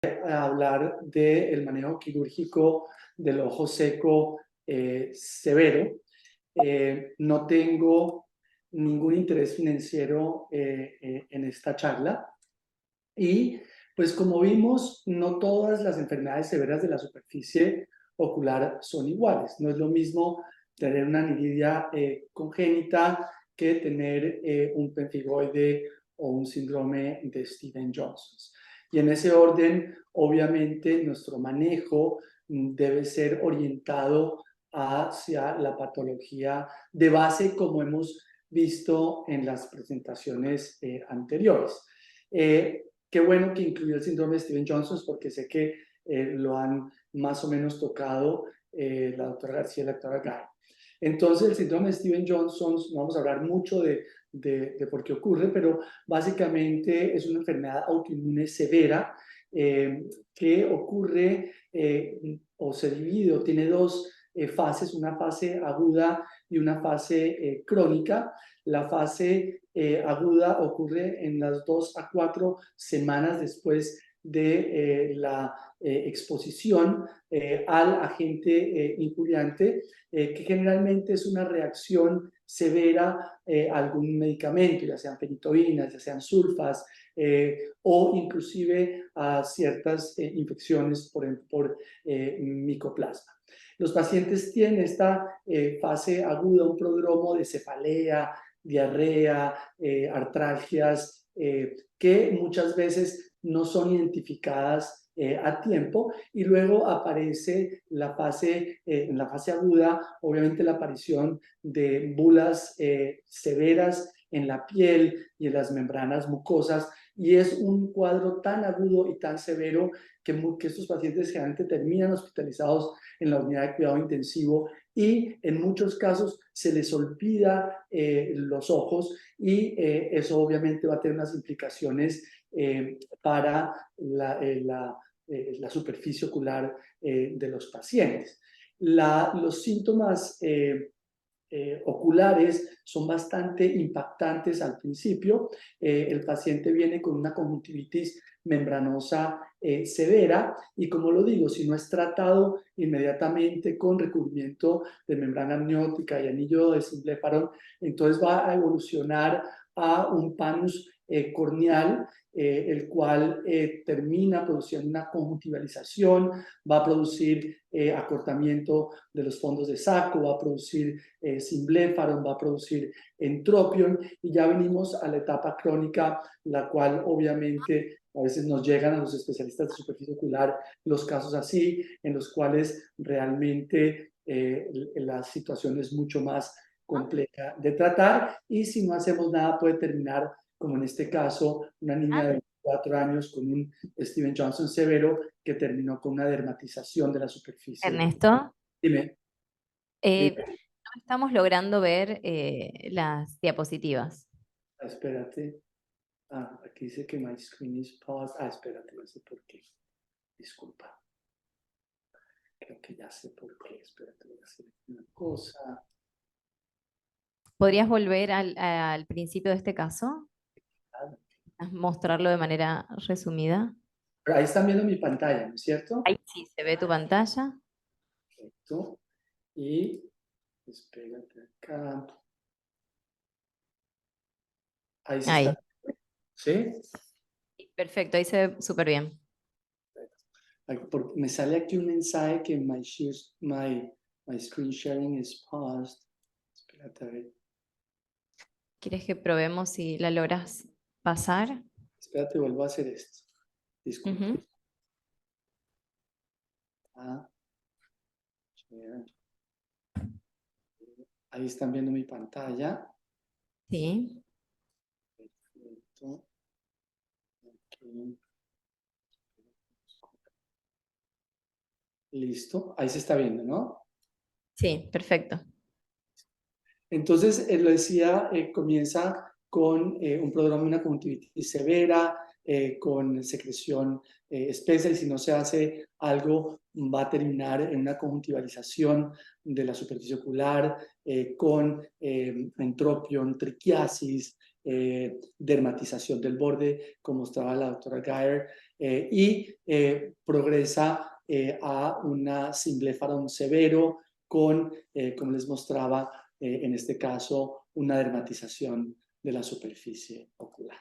a hablar del manejo quirúrgico del ojo seco severo. No tengo ningún interés financiero en esta charla. Y pues como vimos, no todas las enfermedades severas de la superficie ocular son iguales. No es lo mismo tener una aniridia congénita que tener un pemfigoide o un síndrome de Stevens-Johnson. Y en ese orden, obviamente, nuestro manejo debe ser orientado hacia la patología de base, como hemos visto en las presentaciones anteriores. Qué bueno que incluyó el síndrome de Stevens-Johnson porque sé que lo han más o menos tocado la doctora García y la doctora Gay. Entonces, el síndrome de Stevens-Johnson, no vamos a hablar mucho de por qué ocurre, pero básicamente es una enfermedad autoinmune severa que ocurre o se divide o tiene dos fases, una fase aguda y una fase crónica. La fase aguda ocurre en las 2 a 4 semanas después de la exposición al agente injuriante, que generalmente es una reacción severa a algún medicamento, ya sean fenitoínas, ya sean sulfas, o inclusive a ciertas infecciones por micoplasma. Los pacientes tienen esta fase aguda, un prodromo de cefalea, diarrea, artralgias, que muchas veces no son identificadas a tiempo, y luego aparece en la fase aguda, obviamente la aparición de bulas severas en la piel y en las membranas mucosas, y es un cuadro tan agudo y tan severo que estos pacientes generalmente terminan hospitalizados en la unidad de cuidado intensivo, y en muchos casos se les olvida los ojos, y eso obviamente va a tener unas implicaciones para la superficie ocular de los pacientes. Los síntomas oculares son bastante impactantes al principio. El paciente viene con una conjuntivitis membranosa severa, y como lo digo, si no es tratado inmediatamente con recubrimiento de membrana amniótica y anillo de Symblepharon, entonces va a evolucionar a un panus corneal, el cual termina produciendo una conjuntivalización, va a producir acortamiento de los fondos de saco, va a producir Symblepharon, va a producir entropion, y ya venimos a la etapa crónica, la cual obviamente a veces nos llegan a los especialistas de superficie ocular los casos así, en los cuales realmente la situación es mucho más compleja de tratar, y si no hacemos nada puede terminar, como en este caso, una niña de 4 años con un Stevens-Johnson severo que terminó con una dermatización de la superficie. Ernesto, Dime, dime. no estamos logrando ver las diapositivas. Espérate. Aquí dice que my screen is paused. Espérate, no sé por qué. Disculpa. Creo que ya sé por qué. Espérate, voy a hacer una cosa. ¿Podrías volver al principio de este caso? Mostrarlo de manera resumida. Pero ahí están viendo mi pantalla, ¿no es cierto? Ahí sí se ve tu pantalla. Perfecto. Y espérate acá. Ahí se está. Ahí. ¿Sí? Perfecto, ahí se ve súper bien. Me sale aquí un mensaje que my screen sharing is paused. Espérate a ver. ¿Quieres que probemos si la logras pasar? Espérate, vuelvo a hacer esto. Disculpa. Ujú. Share. Ahí están viendo mi pantalla. Sí. Perfecto. Aquí. Listo. Ahí se está viendo, ¿no? Sí, perfecto. Entonces, lo decía, comienza con un prodromio, una conjuntivitis severa, con secreción espesa, y si no se hace algo va a terminar en una conjuntivalización de la superficie ocular, con entropion, triquiasis, dermatización del borde, como mostraba la doctora Geyer, y progresa a una cimblefarón severo con, como les mostraba, en este caso, una dermatización de la superficie ocular.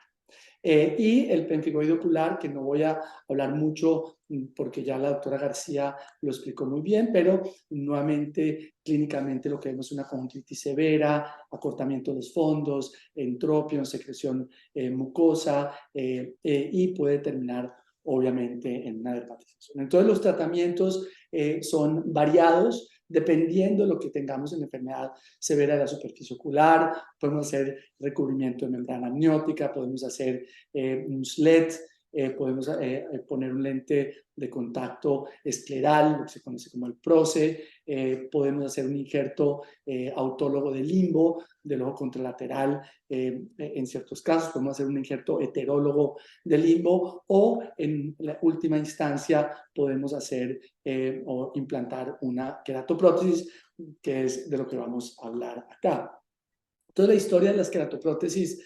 Y el pemfigoide ocular, que no voy a hablar mucho porque ya la doctora García lo explicó muy bien, pero nuevamente clínicamente lo que vemos es una conjuntivitis severa, acortamiento de los fondos, entropio, secreción mucosa y puede terminar obviamente en una dermatización. Entonces los tratamientos son variados dependiendo de lo que tengamos en la enfermedad severa de la superficie ocular. Podemos hacer recubrimiento de membrana amniótica, podemos hacer un SLED, podemos poner un lente de contacto escleral, lo que se conoce como el PROCE, podemos hacer un injerto autólogo de limbo del ojo contralateral, en ciertos casos podemos hacer un injerto heterólogo de limbo, o en la última instancia podemos hacer o implantar una queratoprótesis, que es de lo que vamos a hablar acá. Entonces, la historia de las queratoprótesis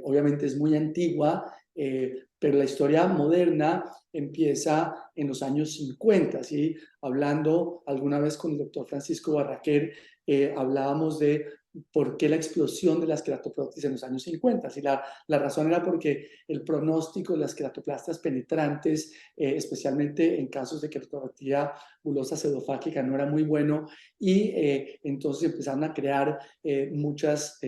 obviamente es muy antigua, pero la historia moderna empieza en los años 50, ¿sí? Hablando alguna vez con el doctor Francisco Barraquer, hablábamos de por qué la explosión de las queratoprótesis en los años 50. Y la razón era porque el pronóstico de las queratoplastas penetrantes, especialmente en casos de queratopatía bulosa pseudofágica, no era muy bueno, y entonces empezaron a crear muchas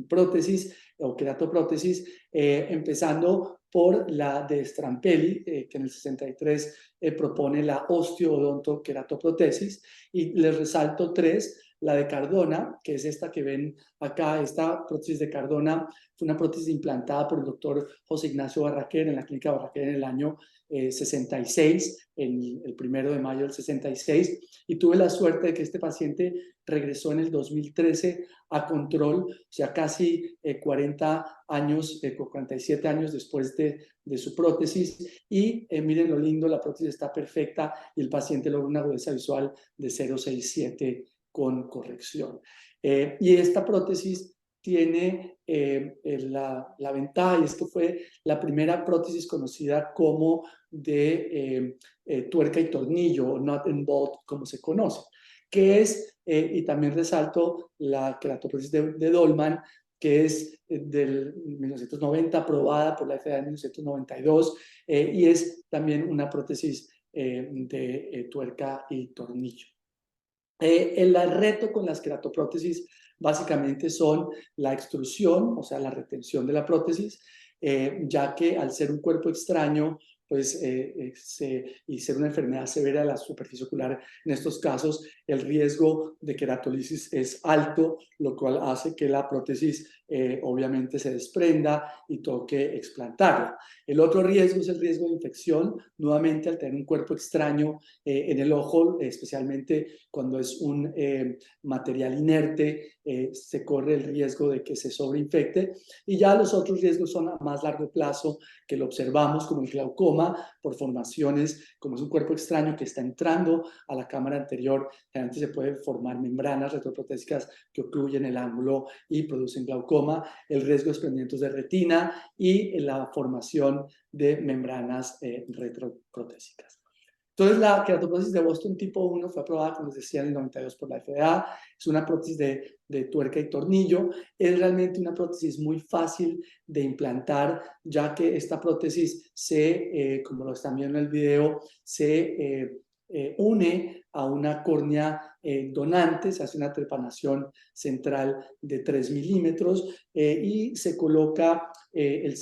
prótesis o queratoprótesis, empezando por la de Strampelli, que en el 63 propone la osteoodontoqueratoprótesis, y les resalto tres. La de Cardona, que es esta que ven acá, esta prótesis de Cardona fue una prótesis implantada por el doctor José Ignacio Barraquer en la clínica Barraquer en el año 66, el 1 de mayo del 66, y tuve la suerte de que este paciente regresó en el 2013 a control, o sea, casi 40 años, 47 años después de su prótesis, y miren lo lindo, la prótesis está perfecta y el paciente logra una agudeza visual de 0,67 con corrección. Y esta prótesis tiene la ventaja, y esto fue la primera prótesis conocida como de tuerca y tornillo, nut and bolt, como se conoce, que es, y también resalto la queratoprótesis de Dolman, que es del 1990, aprobada por la FDA en 1992, y es también una prótesis de tuerca y tornillo. El reto con las queratoprótesis básicamente son la extrusión, o sea, la retención de la prótesis, ya que al ser un cuerpo extraño, pues, y ser una enfermedad severa de la superficie ocular, en estos casos el riesgo de queratolisis es alto, lo cual hace que la prótesis obviamente se desprenda y toque explantarla. El otro riesgo es el riesgo de infección, nuevamente al tener un cuerpo extraño en el ojo, especialmente cuando es un material inerte, se corre el riesgo de que se sobreinfecte. Y ya los otros riesgos son a más largo plazo, que lo observamos, como el glaucoma, por formaciones, como es un cuerpo extraño que está entrando a la cámara anterior, generalmente se pueden formar membranas retroprotésicas que ocluyen el ángulo y producen glaucoma, el riesgo de desprendimientos de retina y la formación de membranas retroprotésicas. Entonces, la queratoprótesis de Boston tipo 1 fue aprobada, como les decía, en el 92 por la FDA. Es una prótesis de tuerca y tornillo. Es realmente una prótesis muy fácil de implantar, ya que esta prótesis como lo están viendo en el video, se une a una córnea donante, se hace una trepanación central de 3 milímetros y se coloca el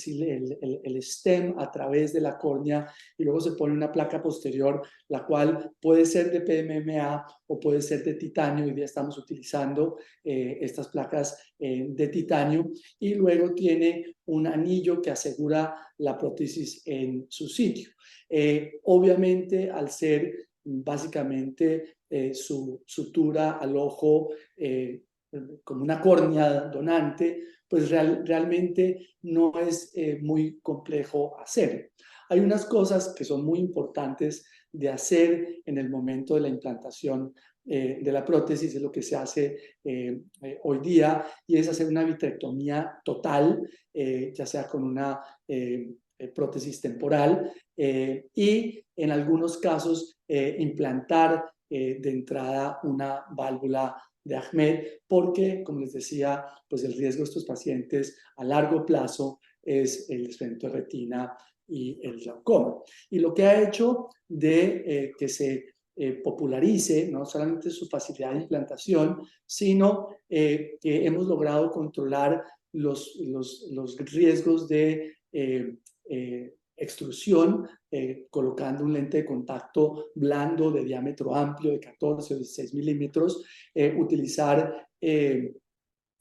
stem a través de la córnea, y luego se pone una placa posterior, la cual puede ser de PMMA o puede ser de titanio. Hoy día estamos utilizando estas placas de titanio, y luego tiene un anillo que asegura la prótesis en su sitio. Obviamente, al ser básicamente su sutura al ojo como una córnea donante, pues realmente no es muy complejo hacer. Hay unas cosas que son muy importantes de hacer en el momento de la implantación de la prótesis, es lo que se hace hoy día, y es hacer una vitrectomía total, ya sea con una prótesis temporal, y en algunos casos implantar de entrada una válvula de Ahmed, porque, como les decía, pues el riesgo de estos pacientes a largo plazo es el desprendimiento de retina y el glaucoma. Y lo que ha hecho de que se popularice no solamente su facilidad de implantación, sino que hemos logrado controlar los riesgos de extrusión, colocando un lente de contacto blando de diámetro amplio de 14 o 16 milímetros, utilizar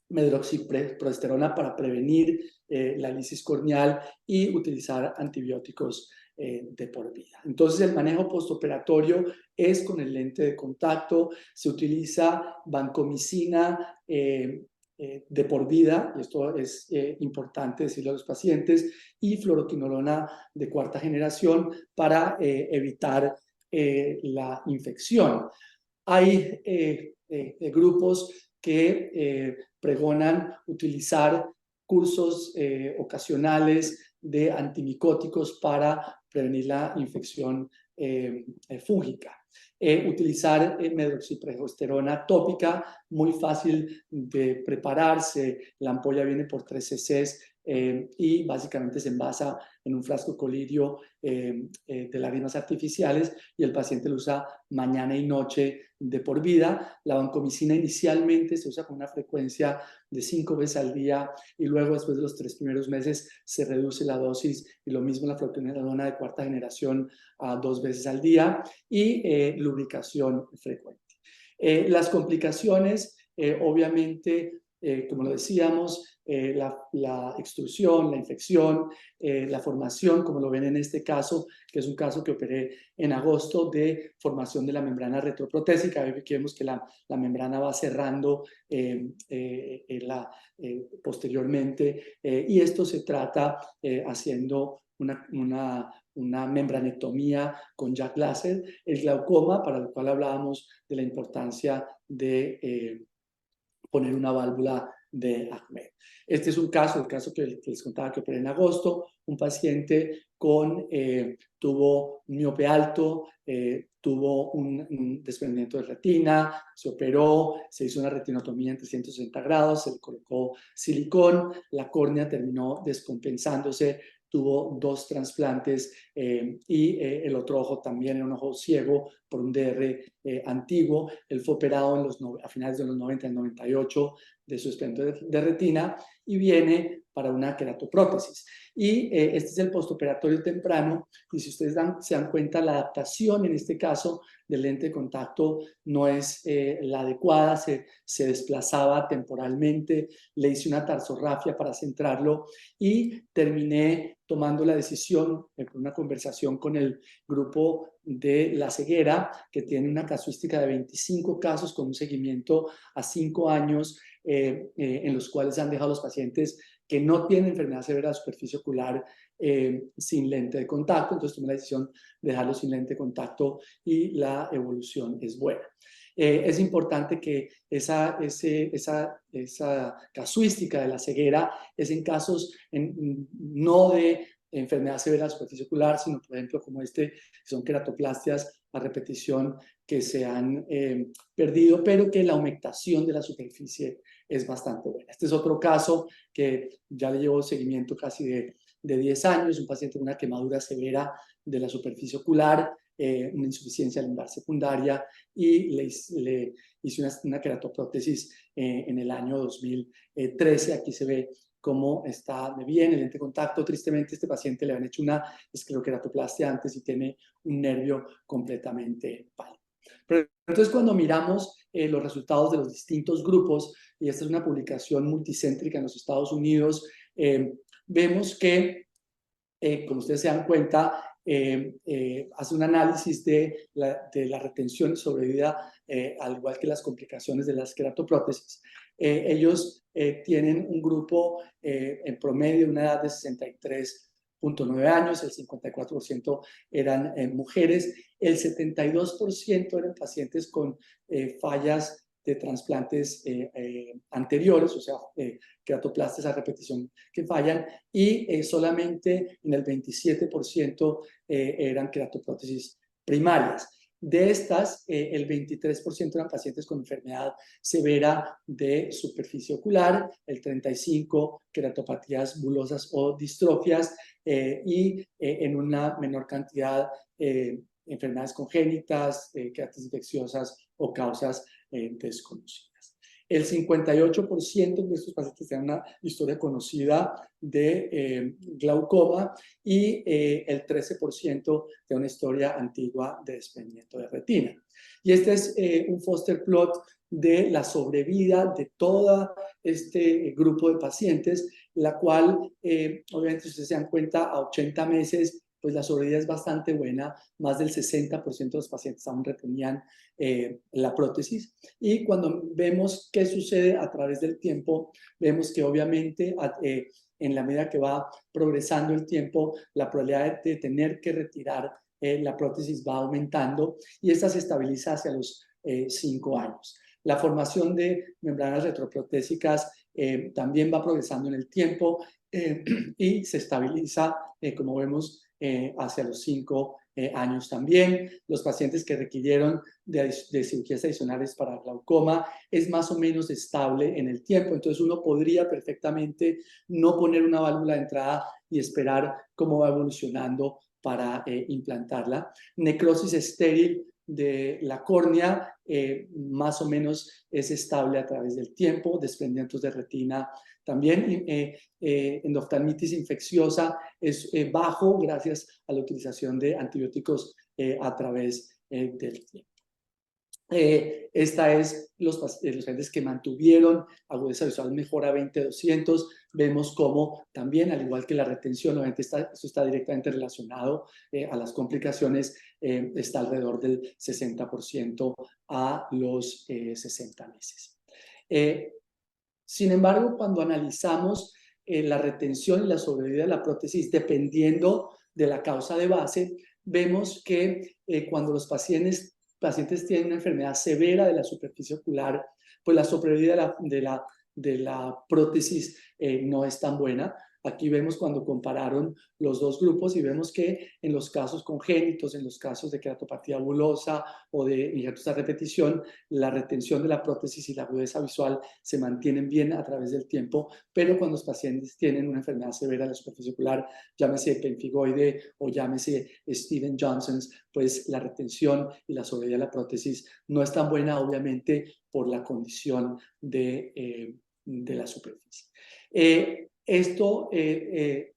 medroxiprogesterona para prevenir la lisis corneal y utilizar antibióticos de por vida. Entonces el manejo postoperatorio es con el lente de contacto, se utiliza vancomicina de por vida, y esto es importante decirlo a los pacientes, y fluoroquinolona de cuarta generación para evitar la infección. Hay grupos que pregonan utilizar cursos ocasionales de antimicóticos para prevenir la infección fúngica. Utilizar medroxiprogesterona tópica, muy fácil de prepararse. La ampolla viene por 3 cc y básicamente se envasa en un frasco colirio de lágrimas artificiales, y el paciente lo usa mañana y noche de por vida. La vancomicina inicialmente se usa con una frecuencia de 5 veces al día, y luego después de los 3 primeros meses se reduce la dosis, y lo mismo la fluoroquinolona de cuarta generación a 2 veces al día, y lubricación frecuente. Las complicaciones, obviamente, como lo decíamos, la extrusión, la infección, la formación, como lo ven en este caso, que es un caso que operé en agosto, de formación de la membrana retroprotésica. Aquí vemos que la membrana va cerrando posteriormente, y esto se trata haciendo una membranectomía con Jack Laser. El glaucoma, para el cual hablábamos de la importancia de poner una válvula de Ahmed. Este es un caso, el caso que les contaba que operé en agosto, un paciente tuvo un miope alto, tuvo un desprendimiento de retina, se operó, se hizo una retinotomía en 360 grados, se le colocó silicón, la córnea terminó descompensándose, tuvo 2 trasplantes, y el otro ojo también era un ojo ciego por un DR antiguo. Él fue operado a finales de los 90, en 98, de su desprendimiento de retina, y viene para una queratoprótesis. Y este es el postoperatorio temprano, y si ustedes se dan cuenta, la adaptación en este caso del lente de contacto no es la adecuada, se desplazaba temporalmente, le hice una tarsorrafia para centrarlo, y terminé tomando la decisión, por una conversación con el grupo de La Ceguera, que tiene una casuística de 25 casos con un seguimiento a 5 años, en los cuales han dejado a los pacientes que no tienen enfermedad severa de superficie ocular sin lente de contacto. Entonces tomé la decisión de dejarlo sin lente de contacto, y la evolución es buena. Es importante que esa casuística de la ceguera es en casos no de enfermedad severa de superficie ocular, sino, por ejemplo, como que son queratoplastias a repetición que se han perdido, pero que la humectación de la superficie es bastante buena. Este es otro caso que ya le llevo seguimiento casi de 10 años, un paciente con una quemadura severa de la superficie ocular, una insuficiencia lumbar secundaria, y le hice una queratoprótesis en el año 2013. Aquí se ve cómo está de bien el lente de contacto. Tristemente, a este paciente le han hecho una escleroqueratoplastia antes y tiene un nervio completamente pálido. Pero entonces, cuando miramos los resultados de los distintos grupos, y esta es una publicación multicéntrica en los Estados Unidos, vemos que, como ustedes se dan cuenta, hace un análisis de la retención y sobrevida, al igual que las complicaciones de las queratoprótesis. Ellos tienen un grupo en promedio, una edad de 63 9 años, el 54% eran mujeres, el 72% eran pacientes con fallas de trasplantes anteriores, o sea, queratoplastas a repetición que fallan, y solamente en el 27% eran queratoprótesis primarias. De estas, el 23% eran pacientes con enfermedad severa de superficie ocular, el 35% queratopatías bulosas o distrofias, y en una menor cantidad enfermedades congénitas, queratis infecciosas o causas desconocidas. El 58% de estos pacientes tienen una historia conocida de glaucoma y el 13% de una historia antigua de desprendimiento de retina. Y este es un Foster plot de la sobrevida de todo este grupo de pacientes, la cual, obviamente, si ustedes se dan cuenta, a 80 meses, pues la sobrevida es bastante buena, más del 60% de los pacientes aún retenían la prótesis. Y cuando vemos qué sucede a través del tiempo, vemos que obviamente en la medida que va progresando el tiempo, la probabilidad de tener que retirar la prótesis va aumentando y esta se estabiliza hacia los 5 años. La formación de membranas retroprotésicas también va progresando en el tiempo y se estabiliza, como vemos, hacia los 5 años también. Los pacientes que requirieron de cirugías adicionales para glaucoma es más o menos estable en el tiempo, entonces uno podría perfectamente no poner una válvula de entrada y esperar cómo va evolucionando para implantarla. Necrosis estéril de la córnea más o menos es estable a través del tiempo, desprendimientos de retina también, endoftalmitis infecciosa es bajo gracias a la utilización de antibióticos a través del tiempo. Esta es los pacientes que mantuvieron agudeza visual mejora 20-200. Vemos cómo también, al igual que la retención, obviamente esto está directamente relacionado a las complicaciones, está alrededor del 60% a los 60 meses. Sin embargo, cuando analizamos la retención y la sobrevida de la prótesis, dependiendo de la causa de base, vemos que cuando los pacientes tienen una enfermedad severa de la superficie ocular, pues la sobrevida de la prótesis no es tan buena. Aquí vemos cuando compararon los dos grupos y vemos que en los casos congénitos, en los casos de queratopatía bulosa o de injertos a repetición, la retención de la prótesis y la agudeza visual se mantienen bien a través del tiempo, pero cuando los pacientes tienen una enfermedad severa de la superficie ocular, llámese pemfigoide o llámese Stevens-Johnson's, pues la retención y la sobrevida de la prótesis no es tan buena, obviamente, por la condición de la superficie. Esto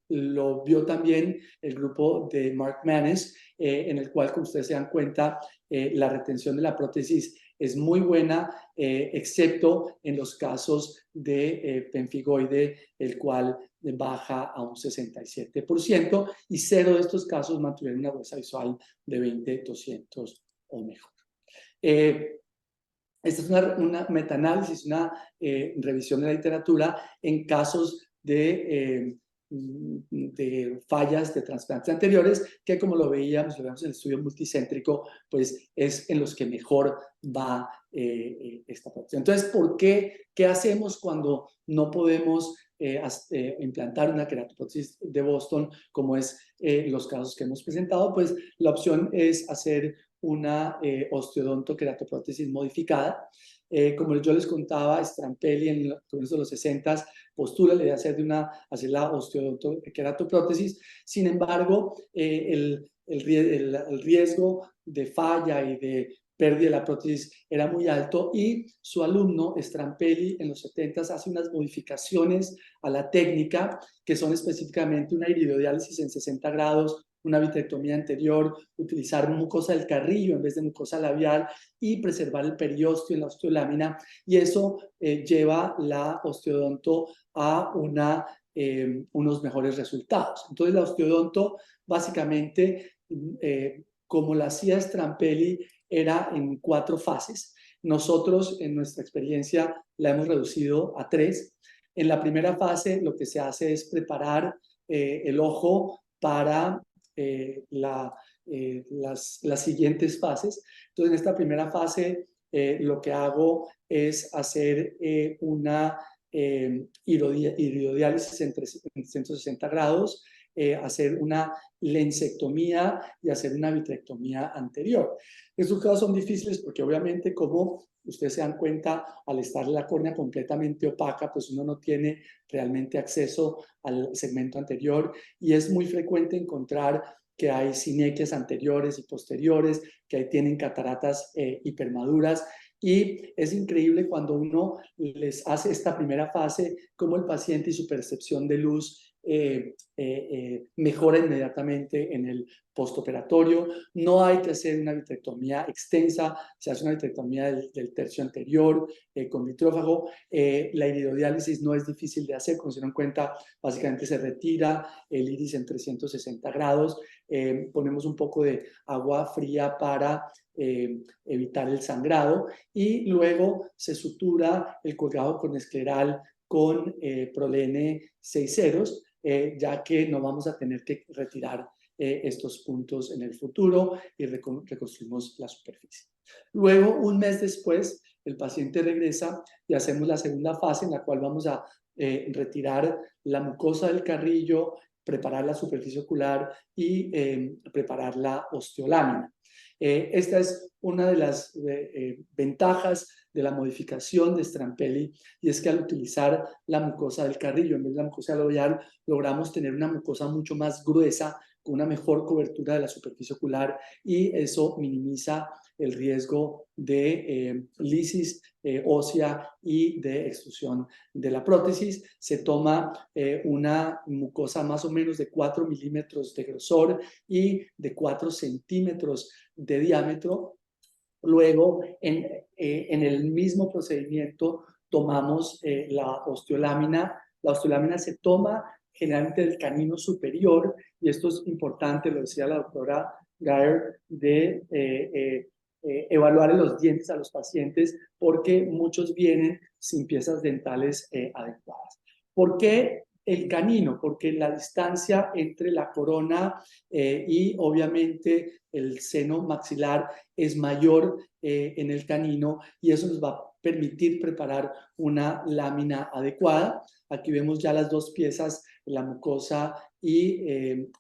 lo vio también el grupo de Mark Maness, en el cual, como ustedes se dan cuenta, la retención de la prótesis es muy buena, excepto en los casos de pemfigoide, el cual baja a un 67%, y 0 de estos casos mantuvieron una agudeza visual de 20-200 o mejor. Esta es una metaanálisis, una revisión de la literatura en casos de fallas de trasplantes anteriores, que como lo veíamos en el estudio multicéntrico, pues es en los que mejor va esta opción. Entonces, ¿qué hacemos cuando no podemos implantar una queratoprótesis de Boston, como es los casos que hemos presentado? Pues la opción es hacer una osteodontoqueratoprótesis modificada. Como yo les contaba, Strampelli en los 60 postula la idea de hacer la osteodontoqueratoprótesis. Sin embargo, el riesgo de falla y de pérdida de la prótesis era muy alto y su alumno Strampelli en los 70 hace unas modificaciones a la técnica que son específicamente una iridodiálisis en 60 grados, una vitrectomía anterior, utilizar mucosa del carrillo en vez de mucosa labial y preservar el periósteo en la osteolámina, y eso lleva la osteodonto a unos mejores resultados. Entonces la osteodonto básicamente, como la hacía Strampelli, era en 4 fases. Nosotros en nuestra experiencia la hemos reducido a 3. En la primera fase lo que se hace es preparar el ojo para las siguientes fases. Entonces, en esta primera fase, lo que hago es hacer una hidrodiálisis en 360 grados, hacer una lensectomía y hacer una vitrectomía anterior. Estos casos son difíciles porque obviamente, como ustedes se dan cuenta, al estar la córnea completamente opaca, pues uno no tiene realmente acceso al segmento anterior y es muy frecuente encontrar que hay sinequias anteriores y posteriores, que ahí tienen cataratas hipermaduras. Y es increíble cuando uno les hace esta primera fase, cómo el paciente y su percepción de luz mejora inmediatamente en el postoperatorio. No hay que hacer una vitrectomía extensa, se hace una vitrectomía del tercio anterior con vitrófago. La iridodiálisis no es difícil de hacer, como se dan cuenta, básicamente se retira el iris en 360 grados, ponemos un poco de agua fría para evitar el sangrado y luego se sutura el colgado con escleral con Prolene 6 ceros, ya que no vamos a tener que retirar estos puntos en el futuro y reconstruimos la superficie. Luego, un mes después, el paciente regresa y hacemos la segunda fase en la cual vamos a retirar la mucosa del carrillo, preparar la superficie ocular y preparar la osteolámina. Esta es una de las ventajas de la modificación de Strampelli, y es que al utilizar la mucosa del carrillo en vez de la mucosa alveolar, logramos tener una mucosa mucho más gruesa, con una mejor cobertura de la superficie ocular, y eso minimiza el riesgo de lisis ósea y de extrusión de la prótesis. Se toma una mucosa más o menos de 4 milímetros de grosor y de 4 centímetros de diámetro. Luego, en el mismo procedimiento, tomamos la osteolámina. La osteolámina se toma generalmente del canino superior, y esto es importante, lo decía la doctora Gaer, de evaluar los dientes a los pacientes, porque muchos vienen sin piezas dentales adecuadas. ¿Por qué el canino? Porque la distancia entre la corona y obviamente el seno maxilar es mayor en el canino, y eso nos va a permitir preparar una lámina adecuada. Aquí vemos ya las dos piezas, la mucosa y el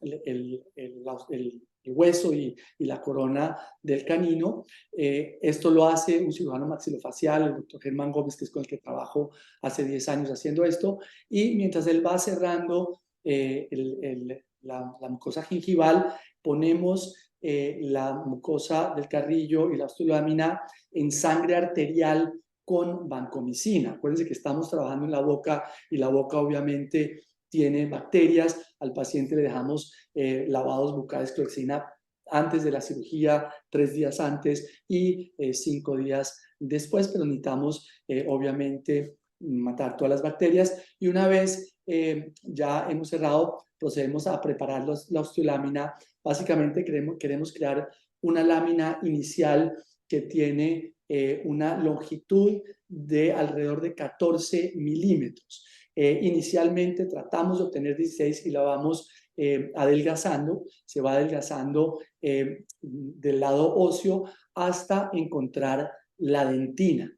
hueso y la corona del canino. Esto lo hace un cirujano maxilofacial, el doctor Germán Gómez, que es con el que trabajo hace 10 años haciendo esto, y mientras él va cerrando la mucosa gingival, ponemos la mucosa del carrillo y la osteolámina en sangre arterial con vancomicina. Acuérdense que estamos trabajando en la boca, y la boca obviamente tiene bacterias. Al paciente le dejamos lavados bucales clorexina antes de la cirugía, 3 días antes y 5 días después, pero necesitamos obviamente matar todas las bacterias, y una vez ya hemos cerrado, procedemos a preparar la osteolámina. Básicamente queremos crear una lámina inicial que tiene una longitud de alrededor de 14 milímetros. Inicialmente tratamos de obtener 16 y la vamos adelgazando, se va adelgazando del lado óseo hasta encontrar la dentina.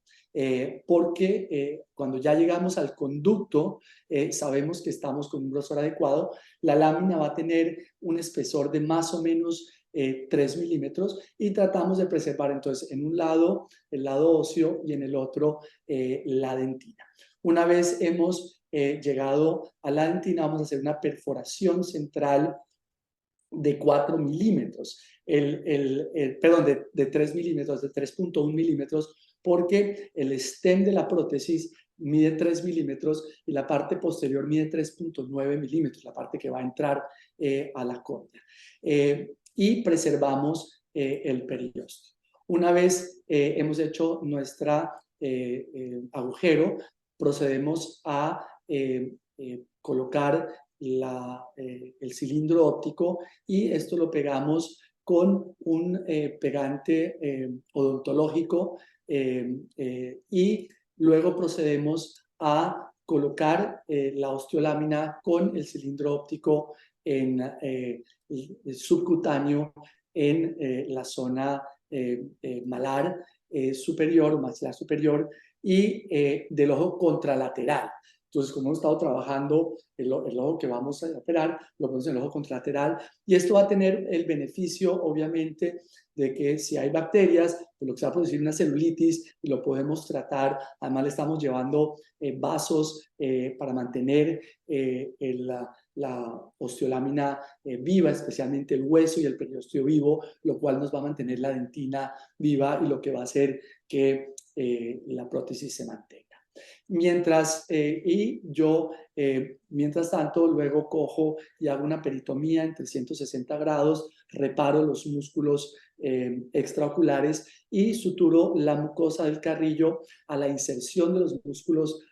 Porque cuando ya llegamos al conducto, sabemos que estamos con un grosor adecuado. La lámina va a tener un espesor de más o menos 3 milímetros, y tratamos de preservar entonces en un lado el lado óseo y en el otro la dentina. Una vez hemos llegado a la dentina, vamos a hacer una perforación central de 4 milímetros, perdón, de 3 milímetros, de 3.1 milímetros, porque el stem de la prótesis mide 3 milímetros y la parte posterior mide 3.9 milímetros, la parte que va a entrar a la córnea. Y preservamos el periósteo. Una vez hemos hecho nuestra agujero, procedemos a colocar el cilindro óptico, y esto lo pegamos con un pegante odontológico, y luego procedemos a colocar la osteolámina con el cilindro óptico subcutáneo en la zona malar superior o maxilar superior y del ojo contralateral. Entonces, como hemos estado trabajando el ojo que vamos a operar, lo ponemos en el ojo contralateral y esto va a tener el beneficio, obviamente, de que si hay bacterias, pues lo que se va a producir una celulitis y lo podemos tratar. Además, le estamos llevando vasos para mantener la osteolámina viva, especialmente el hueso y el periósteo vivo, lo cual nos va a mantener la dentina viva y lo que va a hacer que la prótesis se mantenga. Mientras tanto, luego cojo y hago una peritomía en 360 grados, reparo los músculos extraoculares y suturo la mucosa del carrillo a la inserción de los músculos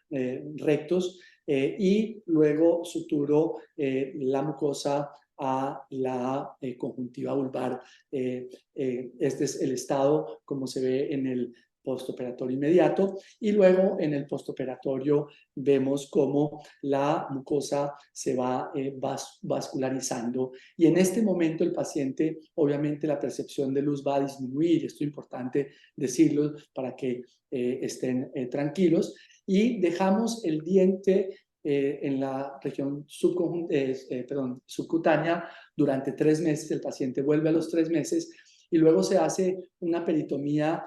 rectos y luego suturo la mucosa a la conjuntiva vulvar. Este es el estado como se ve en el postoperatorio inmediato y luego en el postoperatorio vemos cómo la mucosa se va vascularizando y en este momento el paciente, obviamente la percepción de luz va a disminuir, esto es importante decirlo para que estén tranquilos y dejamos el diente en la región subcutánea durante 3 meses, el paciente vuelve a los 3 meses y luego se hace una peritomía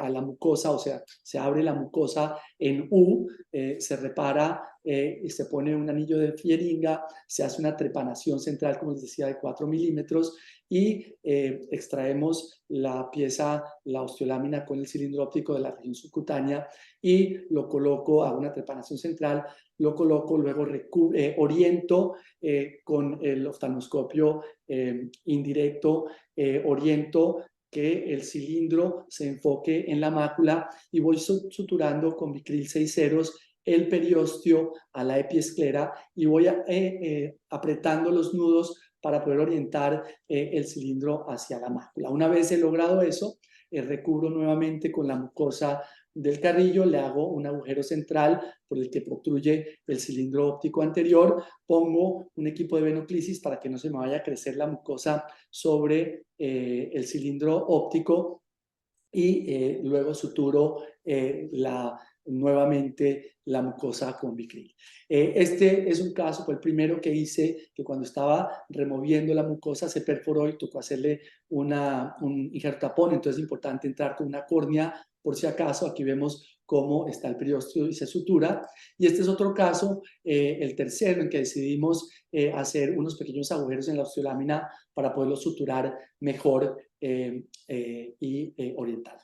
a la mucosa, o sea, se abre la mucosa en U, se repara y se pone un anillo de jeringa, se hace una trepanación central, como les decía, de 4 milímetros y extraemos la pieza, la osteolámina con el cilindro óptico de la región subcutánea y lo coloco a una trepanación central, lo coloco, luego oriento con el oftalmoscopio indirecto, oriento que el cilindro se enfoque en la mácula y voy suturando con Vicryl 6 ceros el periósteo a la epiesclera y voy apretando los nudos para poder orientar el cilindro hacia la mácula. Una vez he logrado eso, recubro nuevamente con la mucosa del carrillo, le hago un agujero central por el que protruye el cilindro óptico anterior, pongo un equipo de venoclisis para que no se me vaya a crecer la mucosa sobre el cilindro óptico y luego suturo nuevamente la mucosa con Vicryl. Este es un caso, fue el primero que hice, que cuando estaba removiendo la mucosa se perforó y tocó hacerle un injertapón, entonces es importante entrar con una córnea por si acaso. Aquí vemos cómo está el periósteo y se sutura. Y este es otro caso, el tercero, en que decidimos hacer unos pequeños agujeros en la osteolámina para poderlo suturar mejor y orientar.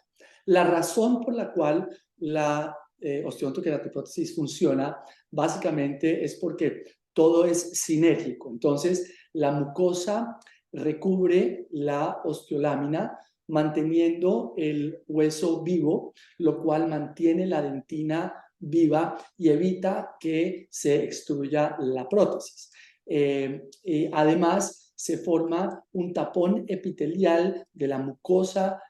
La razón por la cual la osteodontoqueratoprótesis funciona básicamente es porque todo es sinérgico. Entonces, la mucosa recubre la osteolámina manteniendo el hueso vivo, lo cual mantiene la dentina viva y evita que se extruya la prótesis. Además, se forma un tapón epitelial de la mucosa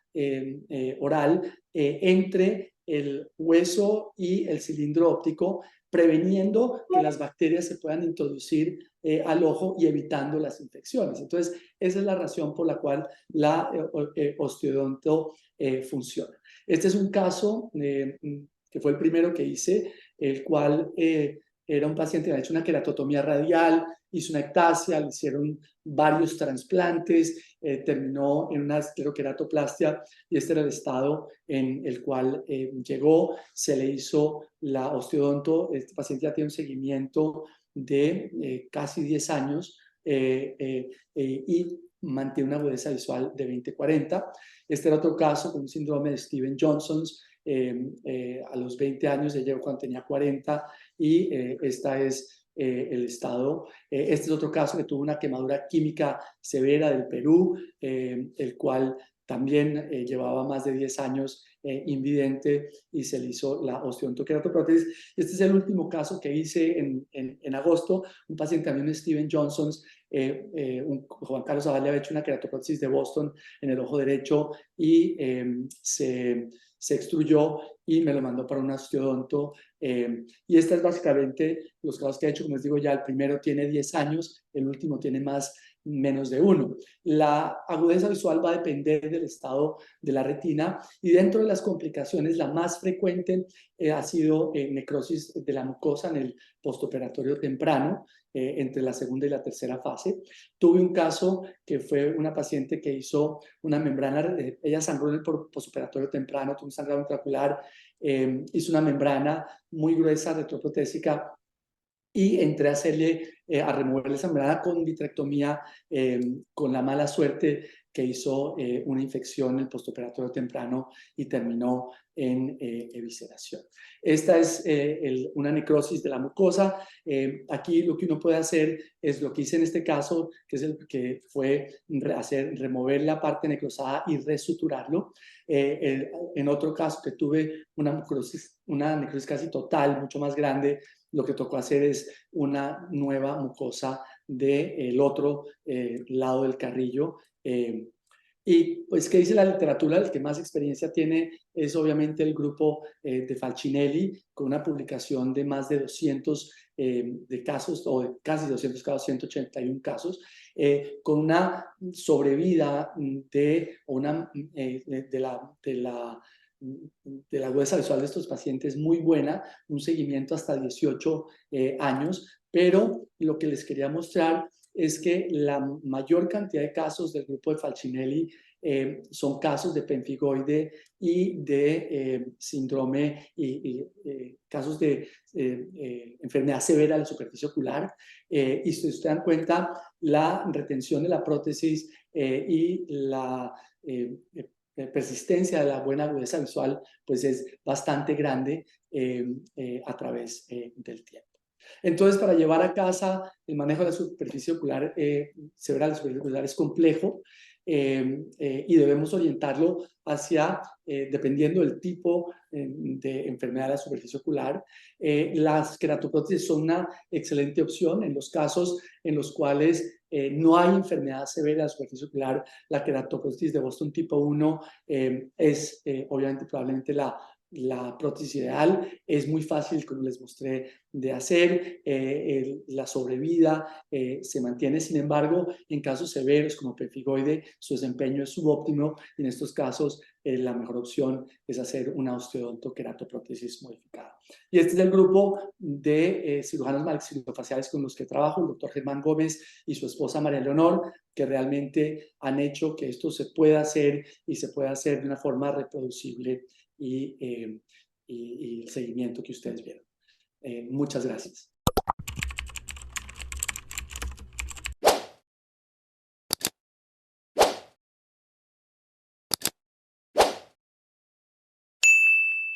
oral entre el hueso y el cilindro óptico, preveniendo que las bacterias se puedan introducir al ojo y evitando las infecciones. Entonces, esa es la razón por la cual la osteodonto funciona. Este es un caso que fue el primero que hice, el cual era un paciente que había hecho una queratotomía radial, hizo una ectasia, le hicieron varios trasplantes, terminó en una escleroqueratoplastia y este era el estado en el cual llegó, se le hizo la osteodonto. Este paciente ya tiene un seguimiento de casi 10 años y mantiene una agudeza visual de 20-40. Este era otro caso con un síndrome de Stevens-Johnson. A los 20 años, ella llegó cuando tenía 40 y esta es el estado. Este es otro caso que tuvo una quemadura química severa del Perú, el cual también llevaba más de 10 años invidente y se le hizo la osteodontoqueratoprótesis. Este es el último caso que hice en agosto, un paciente también, Steven Johnson, Juan Carlos Zaval le había hecho una queratoprótesis de Boston en el ojo derecho y se extruyó y me lo mandó para un osteodonto. Y esta es básicamente los casos que he hecho. Como les digo, ya el primero tiene 10 años, el último tiene menos de 1. La agudeza visual va a depender del estado de la retina y dentro de las complicaciones la más frecuente ha sido necrosis de la mucosa en el postoperatorio temprano, entre la segunda y la tercera fase. Tuve un caso que fue una paciente que hizo una membrana, ella sangró en el postoperatorio temprano, tuvo un sangrado intraocular, hizo una membrana muy gruesa retroprotésica y entré a hacerle, a removerle esa membrana con vitrectomía, con la mala suerte que hizo una infección en el postoperatorio temprano y terminó en evisceración. Esta es una necrosis de la mucosa. Aquí lo que uno puede hacer es lo que hice en este caso, que es el que fue remover la parte necrosada y resuturarlo. En otro caso que tuve una necrosis casi total, mucho más grande, lo que tocó hacer es una nueva mucosa del otro lado del carrillo. Y pues, ¿qué dice la literatura? El que más experiencia tiene es obviamente el grupo de Falcinelli, con una publicación de más de 200 de casos, o de casi 200 casos, 181 casos, con una sobrevida de la agudeza visual de estos pacientes muy buena, un seguimiento hasta 18 años, pero lo que les quería mostrar es que la mayor cantidad de casos del grupo de Falcinelli son casos de pemfigoide y de síndrome y casos de enfermedad severa de la superficie ocular. Y si ustedes dan cuenta, la retención de la prótesis y la persistencia de la buena agudeza visual pues es bastante grande a través del tiempo. Entonces, para llevar a casa el manejo de la superficie ocular severa, la superficie ocular es complejo y debemos orientarlo hacia, dependiendo del tipo de enfermedad de la superficie ocular. Las queratoprótesis son una excelente opción en los casos en los cuales no hay enfermedad severa de la superficie ocular. La queratoprótesis de Boston tipo 1 es obviamente probablemente la prótesis ideal. Es muy fácil, como les mostré, de hacer. La sobrevida se mantiene. Sin embargo, en casos severos como pemfigoide, su desempeño es subóptimo y en estos casos la mejor opción es hacer una osteodontoqueratoprótesis modificada. Y este es el grupo de cirujanos maxilofaciales con los que trabajo, el doctor Germán Gómez y su esposa María Leonor, que realmente han hecho que esto se pueda hacer y se pueda hacer de una forma reproducible y el seguimiento que ustedes vieron. Muchas gracias.